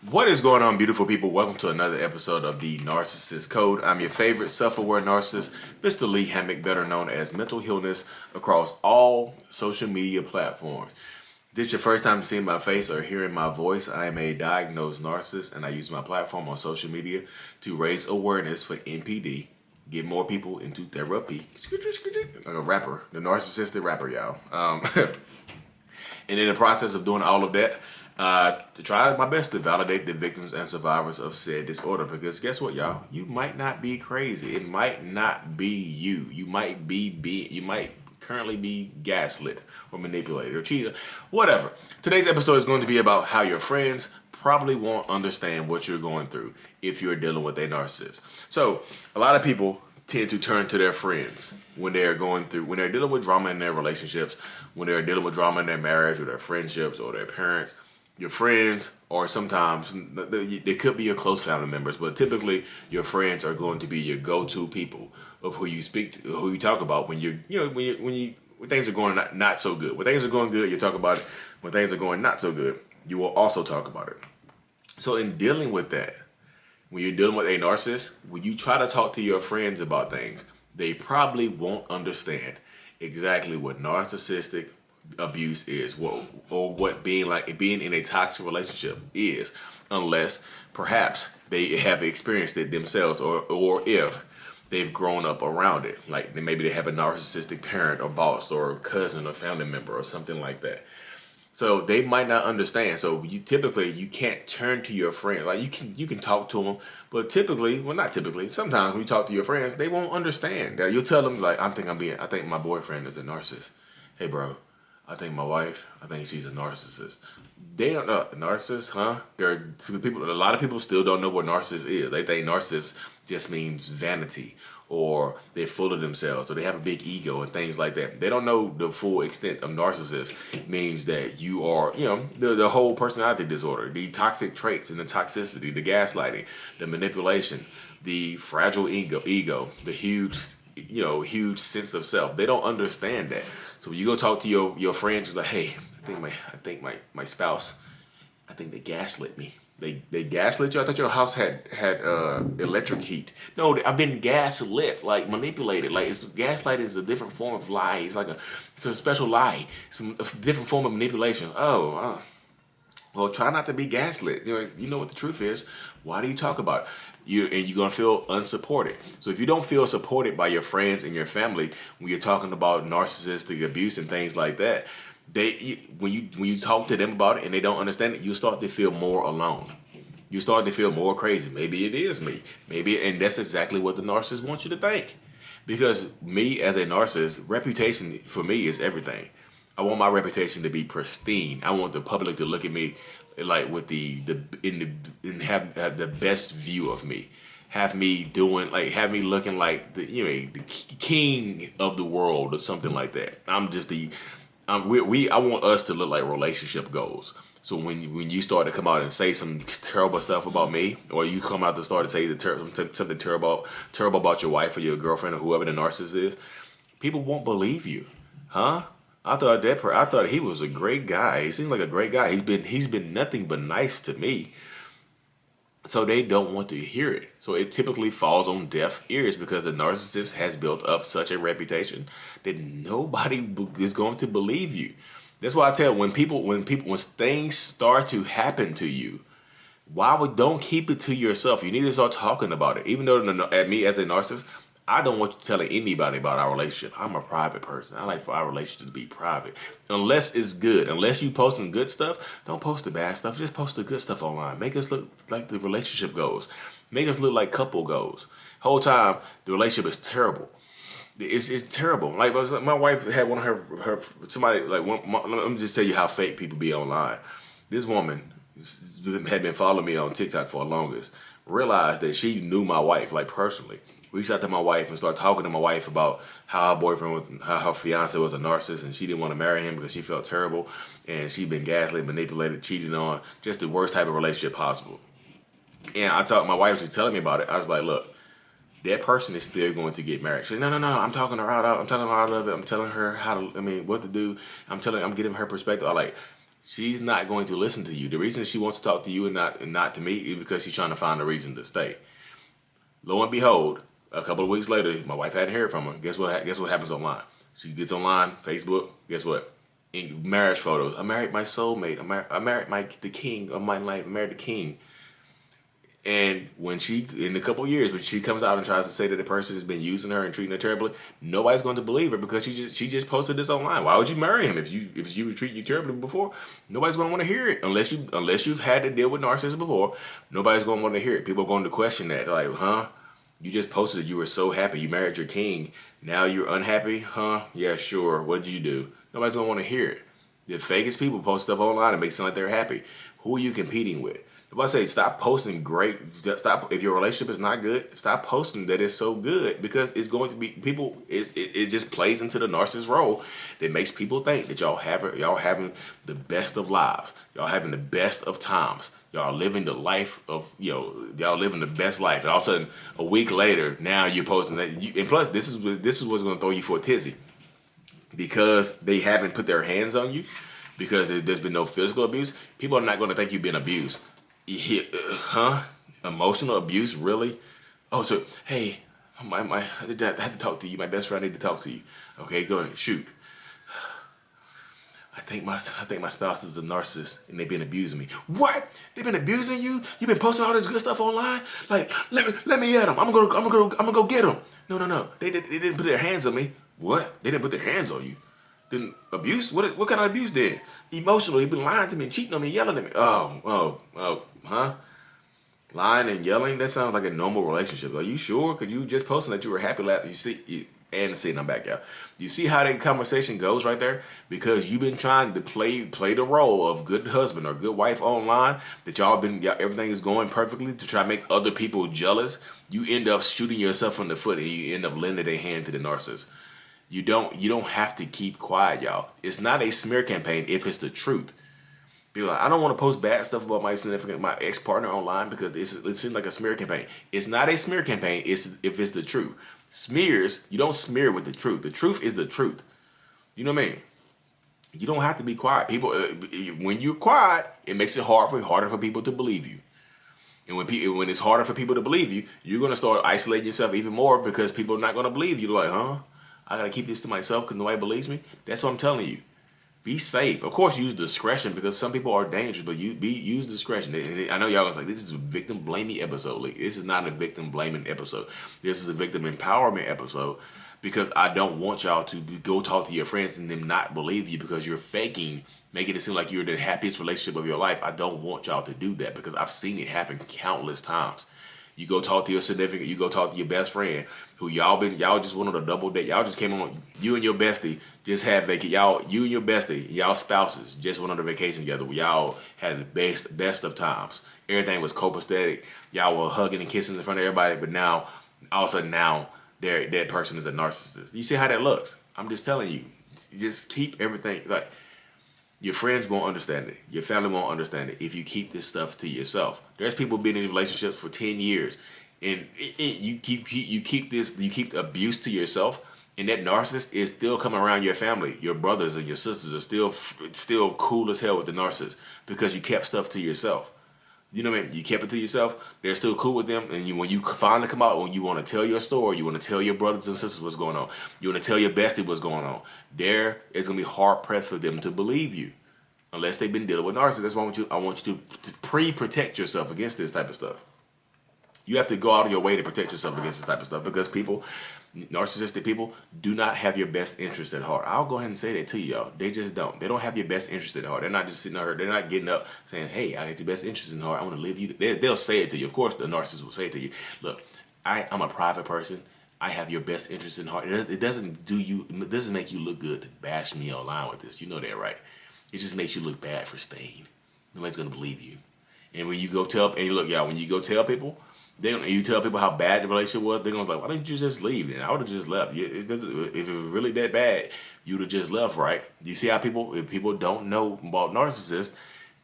What is going on, beautiful people? Welcome to another episode of the Narcissist Code. I'm your favorite self-aware narcissist, Mr. Lee Hammock, better known as Mental Healness, across all social media platforms. If this is your first time seeing my face or hearing my voice, I am a diagnosed narcissist, and I use my platform on social media to raise awareness for NPD, get more people into therapy, like a rapper, the narcissistic rapper, y'all. And in the process of doing all of that, to try my best to validate the victims and survivors of said disorder. Because guess what, y'all? You might not be crazy. It might not be you. You might currently be gaslit or manipulated or cheated, whatever. Today's episode is going to be about how your friends probably won't understand what you're going through if you're dealing with a narcissist. So a lot of people tend to turn to their friends when they're dealing with drama in their relationships, when they're dealing with drama in their marriage or their friendships or their parents. Your friends, or sometimes they could be your close family members, but typically your friends are going to be your go-to people of who you speak to, who you talk about when things are going not so good. When things are going good, you talk about it. When things are going not so good, you will also talk about it. So in dealing with that, when you're dealing with a narcissist, when you try to talk to your friends about things, they probably won't understand exactly what narcissistic abuse is, what being in a toxic relationship is, unless perhaps they have experienced it themselves, or if they've grown up around it. Like maybe they have a narcissistic parent or boss or cousin or family member or something like that. So they might not understand. So you can't turn to your friend. Like you can talk to them, but sometimes when you talk to your friends, they won't understand. Now you'll tell them like, I think my boyfriend is a narcissist. Hey bro, I think she's a narcissist. They don't know. Narcissist, huh? A lot of people still don't know what narcissist is. They think narcissist just means vanity, or they're full of themselves, or they have a big ego and things like that. They don't know the full extent of narcissist means that you are, the whole personality disorder, the toxic traits and the toxicity, the gaslighting, the manipulation, the fragile ego, the huge sense of self. They don't understand that. So when you go talk to your friends, you're like, hey, I think my spouse, I think they gaslit me. They gaslit you. I thought your house had electric heat. No, I've been gaslit, like manipulated. Like gaslighting is a different form of lie. It's a special lie. It's a different form of manipulation. Well, try not to be gaslit. You know what the truth is. Why do you talk about it? You're gonna feel unsupported. So if you don't feel supported by your friends and your family when you're talking about narcissistic abuse and things like that, when you talk to them about it and they don't understand it, you start to feel more alone. You start to feel more crazy. Maybe it is me. And that's exactly what the narcissist wants you to think. Because me as a narcissist, reputation for me is everything. I want my reputation to be pristine. I want the public to look at me like with have the best view of me. Have me looking like the king of the world or something like that. I want us to look like relationship goals. So when you start to come out and say some terrible stuff about me, or you come out to start to say something terrible about your wife or your girlfriend or whoever the narcissist is, people won't believe you, huh? I thought he was a great guy. He seems like a great guy. He's been nothing but nice to me. So they don't want to hear it. So it typically falls on deaf ears because the narcissist has built up such a reputation that nobody is going to believe you. That's why I tell when things start to happen to you, don't keep it to yourself. You need to start talking about it. Even though at me as a narcissist, I don't want you telling anybody about our relationship. I'm a private person. I like for our relationship to be private. Unless it's good. Unless you posting good stuff, don't post the bad stuff. Just post the good stuff online. Make us look like the relationship goes. Make us look like couple goes. Whole time, the relationship is terrible. It's terrible. Like my wife had one of her somebody like let me just tell you how fake people be online. This woman had been following me on TikTok for the longest. Realized that she knew my wife like personally. Reached out to my wife and started talking to my wife about how her boyfriend was, how her fiance was a narcissist, and she didn't want to marry him because she felt terrible, and she'd been gaslit, manipulated, cheated on, just the worst type of relationship possible. And my wife was telling me about it. I was like, look, that person is still going to get married. She said, no, I'm talking her out of it. I'm telling her what to do. I'm giving her perspective. she's not going to listen to you. The reason she wants to talk to you and not to me is because she's trying to find a reason to stay. Lo and behold, a couple of weeks later, my wife hadn't heard from her. Guess what happens online? She gets online, Facebook. Guess what? In marriage photos. I married my soulmate. I married the king of my life. I married the king. And when she, in a couple of years, when she comes out and tries to say that the person has been using her and treating her terribly, nobody's going to believe her because she just posted this online. Why would you marry him if you were treating you terribly before? Nobody's going to want to hear it unless you've had to deal with narcissists before. Nobody's going to want to hear it. People are going to question that. They're like, huh? You just posted that you were so happy. You married your king. Now you're unhappy? Huh? Yeah, sure. What did you do? Nobody's going to want to hear it. The fakest people post stuff online and make it sound like they're happy. Who are you competing with? If I say stop posting stop if your relationship is not good, stop posting that it's so good because it's going to be people. It just plays into the narcissist role that makes people think that y'all having the best of lives, y'all having the best of times, y'all living the life of y'all living the best life, and all of a sudden a week later now you're posting that. And plus this is what's going to throw you for a tizzy because they haven't put their hands on you because there's been no physical abuse. People are not going to think you've been abused. Huh? Emotional abuse, really? Oh, so hey, I had to talk to you. My best friend, I need to talk to you. Okay, go ahead, shoot. I think my spouse is a narcissist and they've been abusing me. What? They've been abusing you? You've been posting all this good stuff online? Like, let me at them. I'm gonna go get them. No. They didn't put their hands on me. What? They didn't put their hands on you. Then abuse? What kind of abuse then? Emotional. You've been lying to me, cheating on me, yelling at me. Oh, huh? Lying and yelling? That sounds like a normal relationship. Are you sure? Because you just posting that you were happy last. I'm back, y'all. You see how that conversation goes right there? Because you've been trying to play the role of good husband or good wife online. That everything is going perfectly to try to make other people jealous. You end up shooting yourself in the foot and you end up lending a hand to the narcissist. You don't have to keep quiet, y'all. It's not a smear campaign if it's the truth. People are like, I don't want to post bad stuff about my ex-partner online because it seems like a smear campaign. It's not a smear campaign if it's the truth. Smears, you don't smear with the truth. The truth is the truth. You know what I mean? You don't have to be quiet. People, when you're quiet, it makes it harder for people to believe you. And when it's harder for people to believe you, you're going to start isolating yourself even more because people are not going to believe you. They're like, huh? I got to keep this to myself because nobody believes me. That's what I'm telling you. Be safe. Of course, use discretion because some people are dangerous, but use discretion. I know y'all are like, this is a victim blaming episode. Like, this is not a victim blaming episode. This is a victim empowerment episode because I don't want y'all to go talk to your friends and them not believe you because you're faking, making it seem like you're in the happiest relationship of your life. I don't want y'all to do that because I've seen it happen countless times. You go talk to your significant, you go talk to your best friend who y'all just went on a double date. Y'all just came on, you and your bestie just had vacation. You and your bestie, y'all spouses just went on a vacation together. Y'all had the best of times. Everything was copacetic. Y'all were hugging and kissing in front of everybody, but now, all of a sudden that person is a narcissist. You see how that looks? I'm just telling you, just keep everything, like, your friends won't understand it. Your family won't understand it if you keep this stuff to yourself. There's people been in relationships for 10 years, and you keep the abuse to yourself, and that narcissist is still coming around your family. Your brothers and your sisters are still cool as hell with the narcissist because you kept stuff to yourself. You know what I mean? You kept it to yourself. They're still cool with them. And when you finally come out, when you want to tell your story, you want to tell your brothers and sisters what's going on, you want to tell your bestie what's going on, there it's going to be hard pressed for them to believe you unless they've been dealing with narcissists. That's why I want you to pre-protect yourself against this type of stuff. You have to go out of your way to protect yourself against this type of stuff because narcissistic people do not have your best interest at heart. I'll go ahead and say that to you, y'all. They just don't. They don't have your best interest at heart. They're not just sitting there. They're not getting up saying, hey, I got your best interest in heart. I want to live you. They'll say it to you. Of course, the narcissist will say it to you. Look, I'm a private person. I have your best interest in heart. It doesn't make you look good to bash me online with this. You know that, right? It just makes you look bad for staying. Nobody's going to believe you. And when you go tell, and look, y'all, when you go tell people, you tell people how bad the relationship was, they're going to be like, why didn't you just leave? And I would have just left. If it was really that bad, you would have just left, right? You see how if people don't know about narcissists,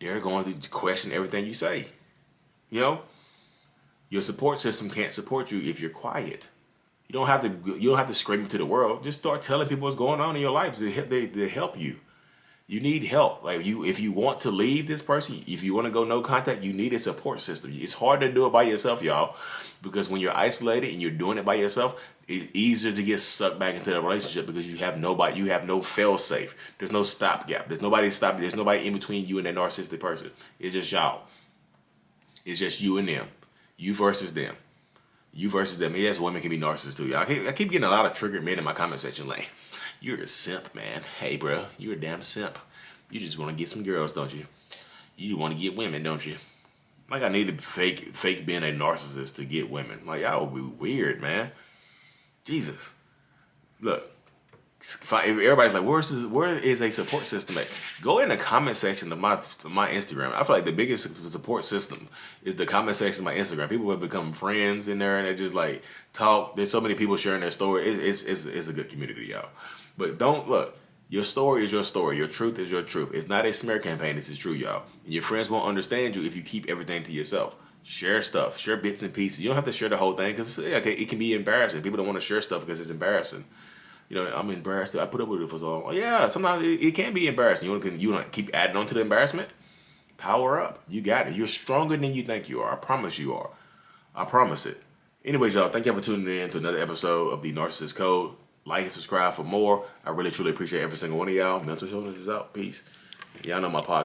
they're going to question everything you say. You know? Your support system can't support you if you're quiet. You don't have to scream to the world. Just start telling people what's going on in your life to help you. You need help. Like if you want to leave this person, if you want to go no contact, you need a support system. It's hard to do it by yourself, y'all, because when you're isolated and you're doing it by yourself, it's easier to get sucked back into the relationship because you have nobody, you have no fail safe. There's no stopgap. There's nobody stop. There's nobody in between you and that narcissistic person. It's just y'all. It's just you and them. You versus them. You versus them. Yes, women can be narcissists too, y'all. I keep getting a lot of triggered men in my comment section like, you're a simp, man. Hey, bro, you're a damn simp. You just want to get some girls, don't you? You want to get women, don't you? Like I need to fake being a narcissist to get women. Like y'all would be weird, man. Jesus. Look, if everybody's like, where is a support system at? Go in the comment section of my Instagram. I feel like the biggest support system is the comment section of my Instagram. People have become friends in there and they just like talk. There's so many people sharing their story. It's a good community, y'all. But don't look. Your story is your story. Your truth is your truth. It's not a smear campaign. This is true, y'all. And your friends won't understand you if you keep everything to yourself. Share stuff. Share bits and pieces. You don't have to share the whole thing because it can be embarrassing. People don't want to share stuff because it's embarrassing. You know, I'm embarrassed. I put up with it for so long. Oh, yeah, sometimes it can be embarrassing. You want to keep adding on to the embarrassment? Power up. You got it. You're stronger than you think you are. I promise you are. I promise it. Anyways, y'all, thank you for tuning in to another episode of the Narcissist Code. Like and subscribe for more. I really, truly appreciate every single one of y'all. Mental Healness is out. Peace. Y'all know my podcast.